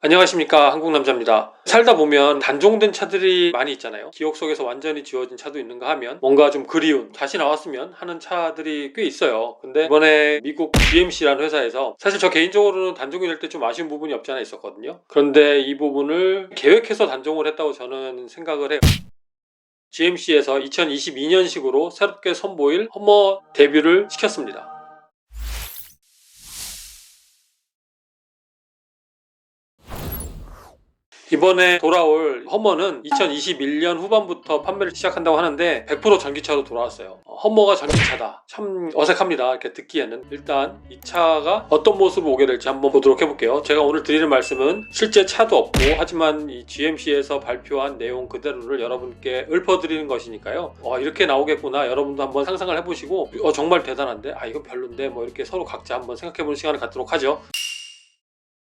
안녕하십니까, 한국남자입니다. 살다 보면 단종된 차들이 많이 있잖아요. 기억 속에서 완전히 지워진 차도 있는가 하면 뭔가 좀 그리운, 다시 나왔으면 하는 차들이 꽤 있어요. 근데 이번에 미국 GMC라는 회사에서 사실 저 개인적으로는 단종이 될 때 좀 아쉬운 부분이 없지 않아 있었거든요. 그런데 이 부분을 계획해서 단종을 했다고 저는 생각을 해요. GMC에서 2022년식으로 새롭게 선보일 허머 데뷔를 시켰습니다. 이번에 돌아올 허머는 2021년 후반부터 판매를 시작한다고 하는데 100% 전기차로 돌아왔어요. 허머가 전기차다. 참 어색합니다. 이렇게 듣기에는. 일단 이 차가 어떤 모습으로 오게 될지 한번 보도록 해볼게요. 제가 오늘 드리는 말씀은 실제 차도 없고 하지만 이 GMC에서 발표한 내용 그대로를 여러분께 읊어드리는 것이니까요. 이렇게 나오겠구나. 여러분도 한번 상상을 해보시고 정말 대단한데? 이건 별론데? 뭐 이렇게 서로 각자 한번 생각해보는 시간을 갖도록 하죠.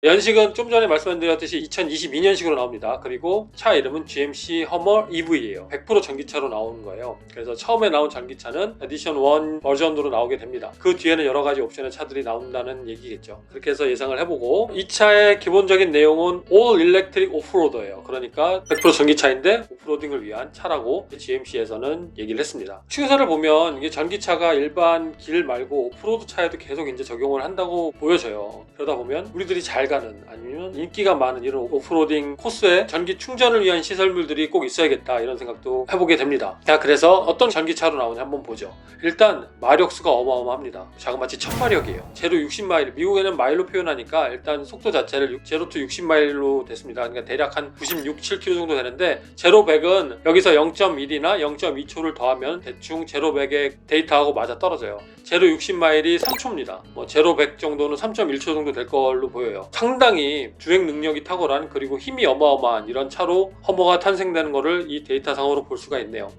연식은 좀 전에 말씀드렸듯이 2022년식으로 나옵니다. 그리고 차 이름은 GMC 허머 EV예요. 100% 전기차로 나오는 거예요. 그래서 처음에 나온 전기차는 에디션 1 버전으로 나오게 됩니다. 그 뒤에는 여러 가지 옵션의 차들이 나온다는 얘기겠죠. 그렇게 해서 예상을 해보고 이 차의 기본적인 내용은 All Electric Offroad예요. 그러니까 100% 전기차인데 오프로딩을 위한 차라고 GMC에서는 얘기를 했습니다. 추세를 보면 이게 전기차가 일반 길 말고 오프로드 차에도 계속 이제 적용을 한다고 보여져요. 그러다 보면 우리들이 잘 가는 아니면 인기가 많은 이런 오프로딩 코스에 전기 충전을 위한 시설물들이 꼭 있어야겠다 이런 생각도 해보게 됩니다. 그래서 어떤 전기차로 나오냐 한번 보죠. 일단 마력수가 어마어마합니다. 자그마치 1000마력이에요. 제로 60마일, 미국에는 마일로 표현하니까 일단 속도 자체를 제로 투 60마일로 됐습니다. 그러니까 대략 한 96, 7km 정도 되는데 제로 100은 여기서 0.1이나 0.2초를 더하면 대충 제로 100의 데이터하고 맞아 떨어져요. 제로 60마일이 3초입니다. 제로 100 정도는 3.1초 정도 될 걸로 보여요. 상당히 주행 능력이 탁월한 그리고 힘이 어마어마한 이런 차로 허머가 탄생되는 것을 이 데이터상으로 볼 수가 있네요.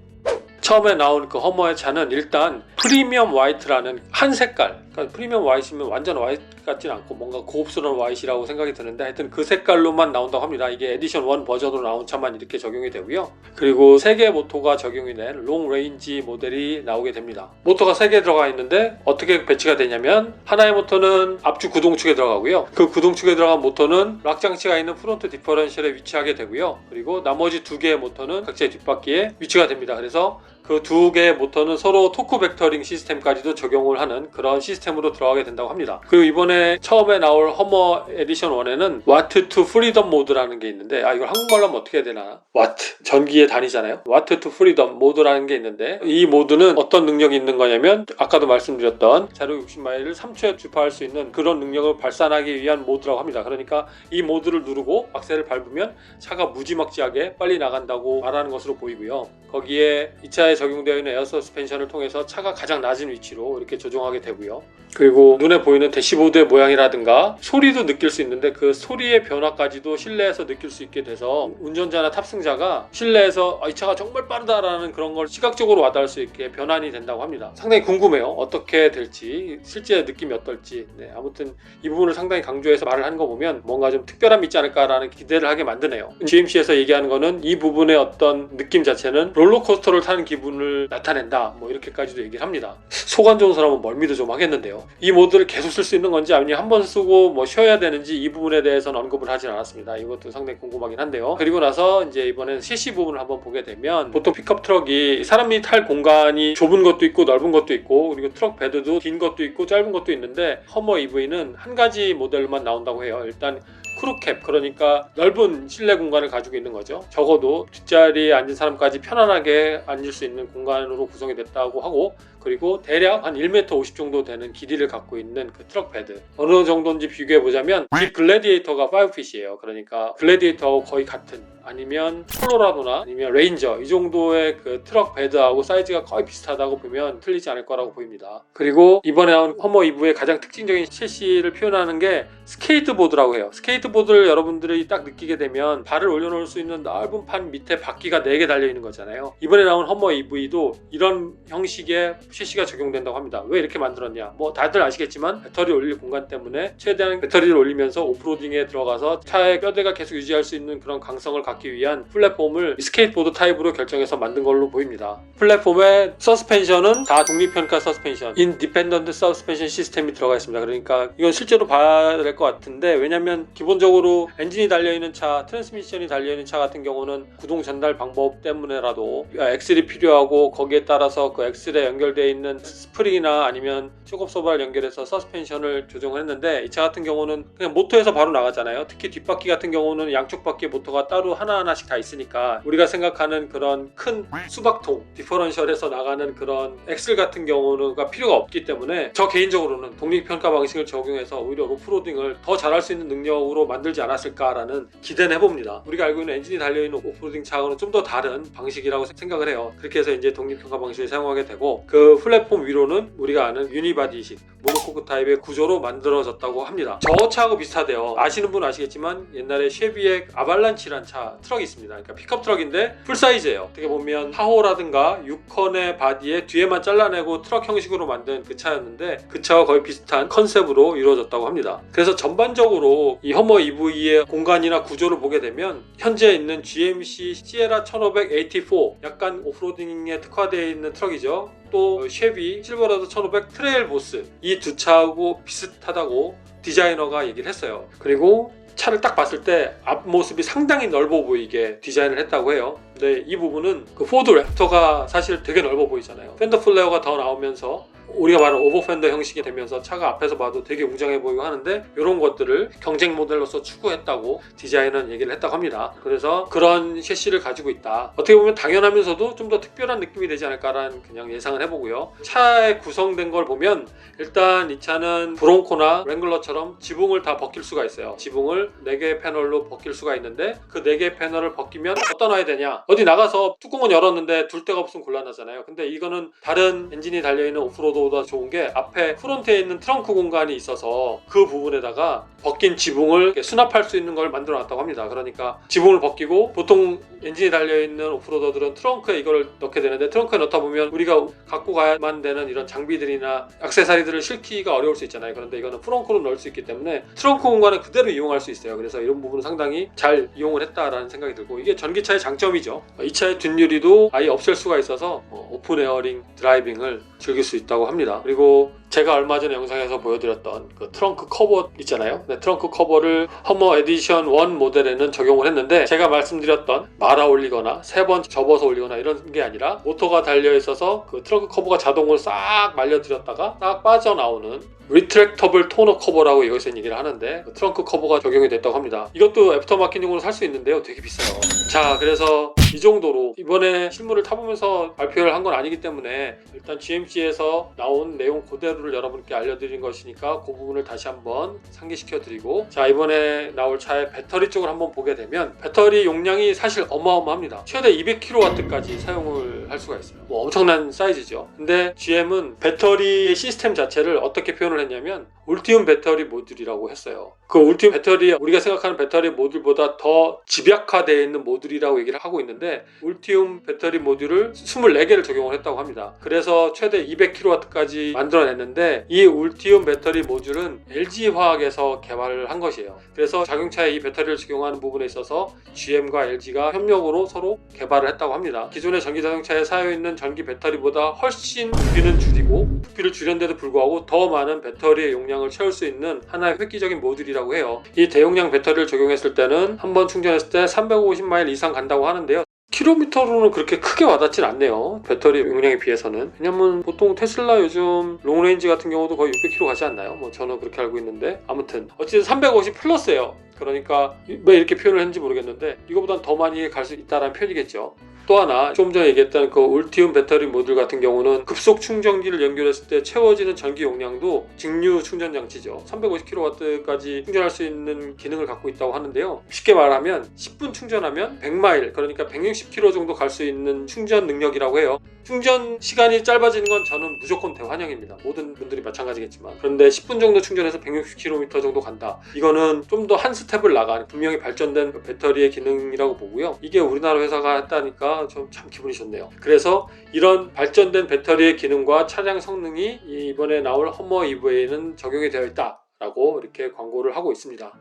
처음에 나온 그 허머의 차는 일단 프리미엄 화이트라는 한 색깔, 그러니까 프리미엄 화이트면 완전 화이트 같진 않고 뭔가 고급스러운 화이트라고 생각이 드는데 하여튼 그 색깔로만 나온다고 합니다. 이게 에디션 1 버전으로 나온 차만 이렇게 적용이 되고요. 그리고 3개의 모터가 적용이 된 롱 레인지 모델이 나오게 됩니다. 모터가 3개 들어가 있는데 어떻게 배치가 되냐면 하나의 모터는 앞주 구동축에 들어가고요. 그 구동축에 들어간 모터는 락 장치가 있는 프론트 디퍼런셜에 위치하게 되고요. 그리고 나머지 2개의 모터는 각자의 뒷바퀴에 위치가 됩니다. 그래서 그 2개의 모터는 서로 토크 벡터링 시스템까지도 적용을 하는 그런 시스템으로 들어가게 된다고 합니다. 그리고 이번에 처음에 나올 허머 에디션 1에는 와트 투 프리덤 모드라는 게 있는데 이걸 한국말로 하면 어떻게 해야 되나? 와트, 전기의 단위잖아요. 와트 투 프리덤 모드라는 게 있는데 이 모드는 어떤 능력이 있는 거냐면 아까도 말씀드렸던 제로 60마일을 3초에 주파할 수 있는 그런 능력을 발산하기 위한 모드라고 합니다. 그러니까 이 모드를 누르고 악셀을 밟으면 차가 무지막지하게 빨리 나간다고 말하는 것으로 보이고요. 거기에 이 차에 적용되어 있는 에어 서스펜션을 통해서 차가 가장 낮은 위치로 이렇게 조정하게 되고요. 그리고 눈에 보이는 대시보드의 모양이라든가 소리도 느낄 수 있는데 그 소리의 변화까지도 실내에서 느낄 수 있게 돼서 운전자나 탑승자가 실내에서 이 차가 정말 빠르다라는 그런 걸 시각적으로 와닿을 수 있게 변환이 된다고 합니다. 상당히 궁금해요. 어떻게 될지, 실제 느낌이 어떨지. 아무튼 이 부분을 상당히 강조해서 말을 하는 거 보면 뭔가 좀 특별함이 있지 않을까라는 기대를 하게 만드네요. GMC에서 얘기하는 거는 이 부분의 어떤 느낌 자체는 롤러코스터를 타는 기분을 나타낸다, 이렇게까지도 얘기를 합니다. 소관 좋은 사람은 멀미도 좀 하겠는데요. 이 모드를 계속 쓸 수 있는 건지 아니면 한 번 쓰고 쉬어야 되는지 이 부분에 대해서는 언급을 하진 않았습니다. 이것도 상당히 궁금하긴 한데요. 그리고 나서 이제 이번엔 셰시 부분을 한번 보게 되면 보통 픽업 트럭이 사람이 탈 공간이 좁은 것도 있고 넓은 것도 있고 그리고 트럭 베드도 긴 것도 있고 짧은 것도 있는데 허머 EV는 한 가지 모델로만 나온다고 해요. 일단 크루캡, 그러니까 넓은 실내 공간을 가지고 있는 거죠. 적어도 뒷자리에 앉은 사람까지 편안하게 앉을 수 있는 공간으로 구성이 됐다고 하고 그리고 대략 한 1m 50 정도 되는 길이를 갖고 있는 그 트럭 베드 어느 정도인지 비교해 보자면 집 글래디에이터가 5핏이에요. 그러니까 글래디에이터하고 거의 같은 아니면 콜로라도나 아니면 레인저 이 정도의 그 트럭 베드하고 사이즈가 거의 비슷하다고 보면 틀리지 않을 거라고 보입니다. 그리고 이번에 나온 허머 EV의 가장 특징적인 셰시를 표현하는 게 스케이트보드라고 해요. 스케이트보드를 여러분들이 딱 느끼게 되면 발을 올려놓을 수 있는 넓은 판 밑에 바퀴가 4개 달려있는 거잖아요. 이번에 나온 허머 EV도 이런 형식의 셰시가 적용된다고 합니다. 왜 이렇게 만들었냐? 다들 아시겠지만 배터리 올릴 공간 때문에 최대한 배터리를 올리면서 오프로딩에 들어가서 차의 뼈대가 계속 유지할 수 있는 그런 강성을 갖기 위한 플랫폼을 스케이트보드 타입으로 결정해서 만든 걸로 보입니다. 플랫폼의 서스펜션은 다 독립평가 서스펜션, 인디펜던트 서스펜션 시스템이 들어가 있습니다. 그러니까 이건 실제로 봐야 될 것 같은데 왜냐면 기본 기본적으로 엔진이 달려있는 차, 트랜스미션이 달려있는 차 같은 경우는 구동 전달 방법 때문에라도 엑셀이 필요하고 거기에 따라서 그 엑셀에 연결되어 있는 스프링이나 아니면 쇼크업서버를 연결해서 서스펜션을 조정을 했는데, 이 차 같은 경우는 그냥 모터에서 바로 나가잖아요. 특히 뒷바퀴 같은 경우는 양쪽 바퀴에 모터가 따로 하나하나씩 다 있으니까 우리가 생각하는 그런 큰 수박통 디퍼런셜에서 나가는 그런 엑셀 같은 경우는 필요가 없기 때문에 저 개인적으로는 독립평가 방식을 적용해서 오히려 오프로딩을 더 잘할 수 있는 능력으로 만들지 않았을까라는 기대는 해봅니다. 우리가 알고 있는 엔진이 달려있는 오프로딩 차하고는 좀 더 다른 방식이라고 생각을 해요. 그렇게 해서 이제 독립평가 방식을 사용하게 되고, 그 플랫폼 위로는 우리가 아는 유니바디식 모노코크 타입의 구조로 만들어졌다고 합니다. 저 차하고 비슷하대요. 아시는 분 아시겠지만 옛날에 쉐비의 아발란치란 차 트럭이 있습니다. 그러니까 픽업 트럭인데 풀사이즈예요. 어떻게 보면 타호라든가 6컨의 바디에 뒤에만 잘라내고 트럭 형식으로 만든 그 차였는데, 그 차와 거의 비슷한 컨셉으로 이루어졌다고 합니다. 그래서 전반적으로 이 허머 EV의 공간이나 구조를 보게 되면 현재 있는 GMC 시에라 1500 AT4 약간 오프로딩에 특화되어 있는 트럭이죠. 또 쉐비 실버라도 1500 트레일 보스, 이 두 차하고 비슷하다고 디자이너가 얘기를 했어요. 그리고 차를 딱 봤을 때 앞모습이 상당히 넓어 보이게 디자인을 했다고 해요. 근데 이 부분은 그 포드 랩터가 사실 되게 넓어 보이잖아요. 팬더 플레어가 더 나오면서 우리가 말하는 오버팬더 형식이 되면서 차가 앞에서 봐도 되게 웅장해 보이고 하는데, 이런 것들을 경쟁 모델로서 추구했다고 디자인은 얘기를 했다고 합니다. 그래서 그런 셰시를 가지고 있다. 어떻게 보면 당연하면서도 좀 더 특별한 느낌이 되지 않을까라는 그냥 예상을 해보고요. 차에 구성된 걸 보면 일단 이 차는 브롱코나 랭글러처럼 지붕을 다 벗길 수가 있어요. 지붕을 4개의 패널로 벗길 수가 있는데, 그 4개의 패널을 벗기면 어디다 놔야 되냐, 어디 나가서 뚜껑은 열었는데 둘 데가 없으면 곤란하잖아요. 근데 이거는 다른 엔진이 달려있는 오프로드보다 좋은 게 앞에 프론트에 있는 트렁크 공간이 있어서 그 부분에다가 벗긴 지붕을 수납할 수 있는 걸 만들어 놨다고 합니다. 그러니까 지붕을 벗기고, 보통 엔진이 달려있는 오프로더들은 트렁크에 이걸 넣게 되는데, 트렁크에 넣다 보면 우리가 갖고 가야만 되는 이런 장비들이나 액세서리들을 실기가 어려울 수 있잖아요. 그런데 이거는 프렁크로 넣을 수 있기 때문에 트렁크 공간을 그대로 이용할 수 있어요. 그래서 이런 부분은 상당히 잘 이용을 했다라는 생각이 들고, 이게 전기차의 장점이죠. 이 차의 뒷유리도 아예 없앨 수가 있어서 오픈 에어링 드라이빙을 즐길 수 있다고 합니다. 그리고 제가 얼마 전에 영상에서 보여드렸던 그 트렁크 커버 있잖아요. 네, 트렁크 커버를 허머 에디션 1 모델에는 적용을 했는데, 제가 말씀드렸던 말아 올리거나 3번 접어서 올리거나 이런 게 아니라 모터가 달려 있어서 그 트렁크 커버가 자동으로 싹 말려들였다가 싹 빠져나오는 리트랙터블 토너 커버라고 여기서 얘기를 하는데, 그 트렁크 커버가 적용이 됐다고 합니다. 이것도 애프터마켓용으로 살 수 있는데요, 되게 비싸요. 자, 그래서 이 정도로 이번에 실물을 타보면서 발표를 한 건 아니기 때문에 일단 GMC에서 나온 내용 그대로를 여러분께 알려드린 것이니까 그 부분을 다시 한번 상기시켜 드리고, 자, 이번에 나올 차의 배터리 쪽을 한번 보게 되면 배터리 용량이 사실 어마어마합니다. 최대 200kW까지 사용을 할 수가 있어요. 뭐 엄청난 사이즈죠. 근데 GM은 배터리 시스템 자체를 어떻게 표현을 했냐면 울티움 배터리 모듈이라고 했어요. 그 울티움 배터리, 우리가 생각하는 배터리 모듈보다 더 집약화되어 있는 모듈이라고 얘기를 하고 있는데, 울티움 배터리 모듈을 24개를 적용을 했다고 합니다. 그래서 최대 200kW까지 만들어냈는데, 이 울티움 배터리 모듈은 LG화학에서 개발을 한 것이에요. 그래서 자동차에 이 배터리를 적용하는 부분에 있어서 GM과 LG가 협력으로 서로 개발을 했다고 합니다. 기존의 전기 자동차에 쌓여있는 전기 배터리보다 훨씬 부피는 줄이고, 부피를 줄였는데도 불구하고 더 많은 배터리의 용량을 채울 수 있는 하나의 획기적인 모듈이라고 해요. 이 대용량 배터리를 적용했을 때는 한 번 충전했을 때 350마일 이상 간다고 하는데요, 킬로미터로는 그렇게 크게 와닿진 않네요. 배터리 용량에 비해서는. 왜냐면 보통 테슬라 요즘 롱레인지 같은 경우도 거의 600km 가지 않나요? 뭐 저는 그렇게 알고 있는데, 아무튼 어쨌든 350 플러스예요. 그러니까 왜 이렇게 표현을 했는지 모르겠는데 이거보단 더 많이 갈 수 있다는 표현이겠죠. 또 하나, 좀 전에 얘기했던 그 울티움 배터리 모듈 같은 경우는 급속 충전기를 연결했을 때 채워지는 전기 용량도 직류 충전 장치죠. 350kW까지 충전할 수 있는 기능을 갖고 있다고 하는데요. 쉽게 말하면 10분 충전하면 100마일, 그러니까 160km 정도 갈 수 있는 충전 능력이라고 해요. 충전 시간이 짧아지는 건 저는 무조건 대환영입니다. 모든 분들이 마찬가지겠지만. 그런데 10분 정도 충전해서 160km 정도 간다. 이거는 좀 더 한 스텝을 나간 분명히 발전된 배터리의 기능이라고 보고요. 이게 우리나라 회사가 했다니까 참 기분이 좋네요. 그래서 이런 발전된 배터리의 기능과 차량 성능이 이번에 나올 허머 EV에는 적용이 되어 있다라고 이렇게 광고를 하고 있습니다.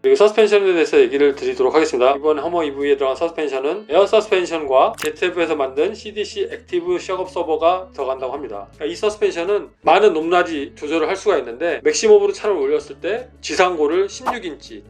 그리고 서스펜션에 대해서 얘기를 드리도록 하겠습니다. 이번 허머 EV에 들어간 서스펜션은 에어 서스펜션과 ZF에서 만든 CDC 액티브 셔업 서버가 들어간다고 합니다. 그러니까 이 서스펜션은 많은 높낮이 조절을 할 수가 있는데, 맥시멈으로 차를 올렸을 때 지상고를 16인치,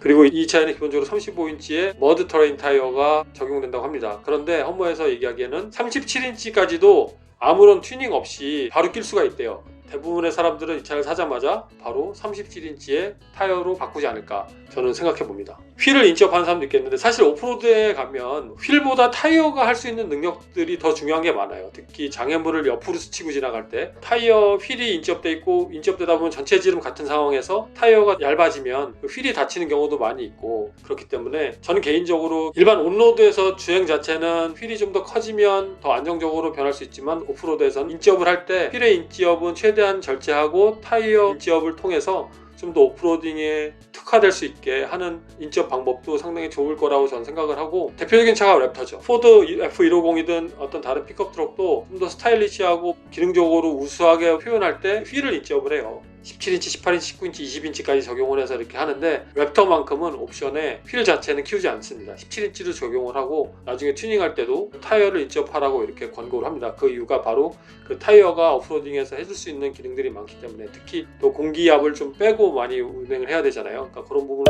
그리고 이 차에는 기본적으로 35인치의 머드 터레인 타이어가 적용된다고 합니다. 그런데 험머에서 얘기하기에는 37인치까지도 아무런 튜닝 없이 바로 낄 수가 있대요. 대부분의 사람들은 이 차를 사자마자 바로 37인치의 타이어로 바꾸지 않을까 저는 생각해 봅니다. 휠을 인치업하는 사람도 있겠는데 사실 오프로드에 가면 휠보다 타이어가 할 수 있는 능력들이 더 중요한 게 많아요. 특히 장애물을 옆으로 스치고 지나갈 때 타이어 휠이 인치업돼 있고 인치업되다 보면 전체 지름 같은 상황에서 타이어가 얇아지면 휠이 다치는 경우도 많이 있고 그렇기 때문에 저는 개인적으로 일반 온로드에서 주행 자체는 휠이 좀 더 커지면 더 안정적으로 변할 수 있지만 오프로드에서는 인치업을 할 때 휠의 인치업은 최대한 절제하고 타이어 인치업을 통해서 좀 더 오프로딩에 특화될 수 있게 하는 인치업 방법도 상당히 좋을 거라고 저는 생각을 하고 대표적인 차가 랩터죠. 포드 F150이든 어떤 다른 픽업 트럭도 좀 더 스타일리시하고 기능적으로 우수하게 표현할 때 휠을 인치업을 해요. 17인치, 18인치, 19인치, 20인치까지 적용을 해서 이렇게 하는데 랩터만큼은 옵션에 휠 자체는 키우지 않습니다. 17인치도 적용을 하고 나중에 튜닝할 때도 타이어를 인치업하라고 이렇게 권고를 합니다. 그 이유가 바로 그 타이어가 오프로딩에서 해줄 수 있는 기능들이 많기 때문에 특히 또 공기압을 좀 빼고 많이 운행을 해야 되잖아요. 그러니까 그런 부분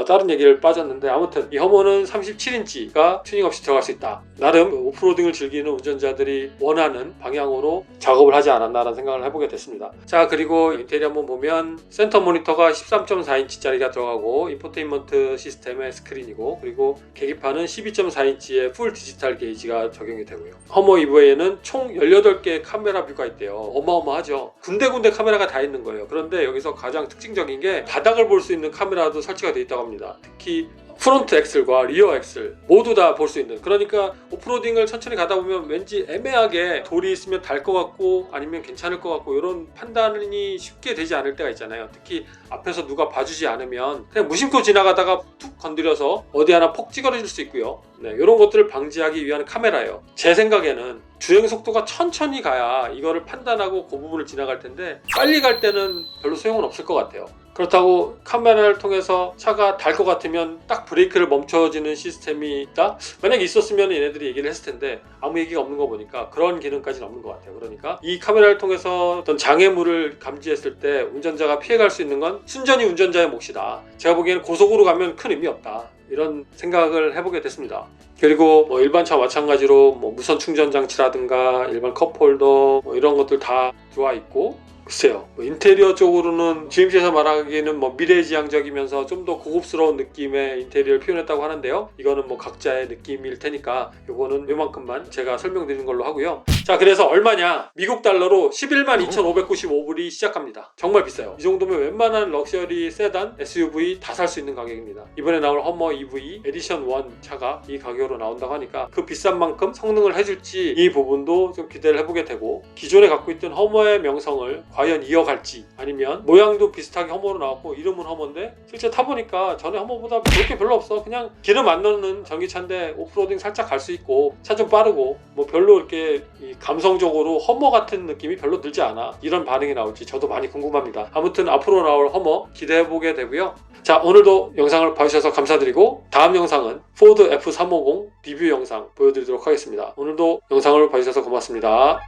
다른 얘기를 빠졌는데 아무튼 이 험머는 37인치가 튜닝 없이 들어갈 수 있다. 나름 오프로딩을 즐기는 운전자들이 원하는 방향으로 작업을 하지 않았나라는 생각을 해보게 됐습니다. 자, 그리고 인테리어 한번 보면 센터 모니터가 13.4인치짜리가 들어가고 인포테인먼트 시스템의 스크린이고 그리고 계기판은 12.4인치의 풀 디지털 게이지가 적용이 되고요. 험머 EV에는 총 18개의 카메라 뷰가 있대요. 어마어마하죠. 군데군데 카메라가 다 있는 거예요. 그런데 여기서 가장 특징적인 게 바닥을 볼 수 있는 카메라도 설치가 되어 있다고 합니다. 특히 프론트 엑셀과 리어 엑셀 모두 다 볼 수 있는, 그러니까 오프로딩을 천천히 가다 보면 왠지 애매하게 돌이 있으면 달 것 같고 아니면 괜찮을 것 같고 이런 판단이 쉽게 되지 않을 때가 있잖아요. 특히 앞에서 누가 봐주지 않으면 그냥 무심코 지나가다가 툭 건드려서 어디 하나 폭 찌그러질 수 있고요. 네, 이런 것들을 방지하기 위한 카메라예요. 제 생각에는 주행 속도가 천천히 가야 이거를 판단하고 그 부분을 지나갈 텐데 빨리 갈 때는 별로 소용은 없을 것 같아요. 그렇다고 카메라를 통해서 차가 달 것 같으면 딱 브레이크를 멈춰지는 시스템이 있다? 만약에 있었으면 얘네들이 얘기를 했을 텐데 아무 얘기가 없는 거 보니까 그런 기능까지는 없는 것 같아요. 그러니까 이 카메라를 통해서 어떤 장애물을 감지했을 때 운전자가 피해갈 수 있는 건 순전히 운전자의 몫이다. 제가 보기에는 고속으로 가면 큰 의미 없다. 이런 생각을 해보게 됐습니다. 그리고 일반 차 마찬가지로 무선 충전 장치라든가 일반 컵홀더 이런 것들 다 들어와 있고, 글쎄요, 인테리어 쪽으로는 GMC에서 말하기에는 미래지향적이면서 좀 더 고급스러운 느낌의 인테리어를 표현했다고 하는데요. 이거는 각자의 느낌일 테니까 요거는 요만큼만 제가 설명드리는 걸로 하고요. 자, 그래서 얼마냐? 미국 달러로 11만 2,595불이 시작합니다. 정말 비싸요. 이 정도면 웬만한 럭셔리 세단, SUV 다 살 수 있는 가격입니다. 이번에 나올 험머 EV 에디션 1 차가 이 가격으로 나온다고 하니까 그 비싼 만큼 성능을 해줄지 이 부분도 좀 기대를 해보게 되고, 기존에 갖고 있던 험머의 명성을 과연 이어갈지, 아니면 모양도 비슷하게 험머로 나왔고 이름은 험머인데 실제 타보니까 전에 험머보다 볼 게 별로 없어. 그냥 기름 안 넣는 전기차인데 오프로딩 살짝 갈 수 있고 차 좀 빠르고 별로 이렇게 감성적으로 험머 같은 느낌이 별로 들지 않아. 이런 반응이 나올지 저도 많이 궁금합니다. 아무튼 앞으로 나올 험머 기대해보게 되고요. 자, 오늘도 영상을 봐주셔서 감사드리고 다음 영상은 포드 F350 리뷰 영상 보여드리도록 하겠습니다. 오늘도 영상을 봐주셔서 고맙습니다.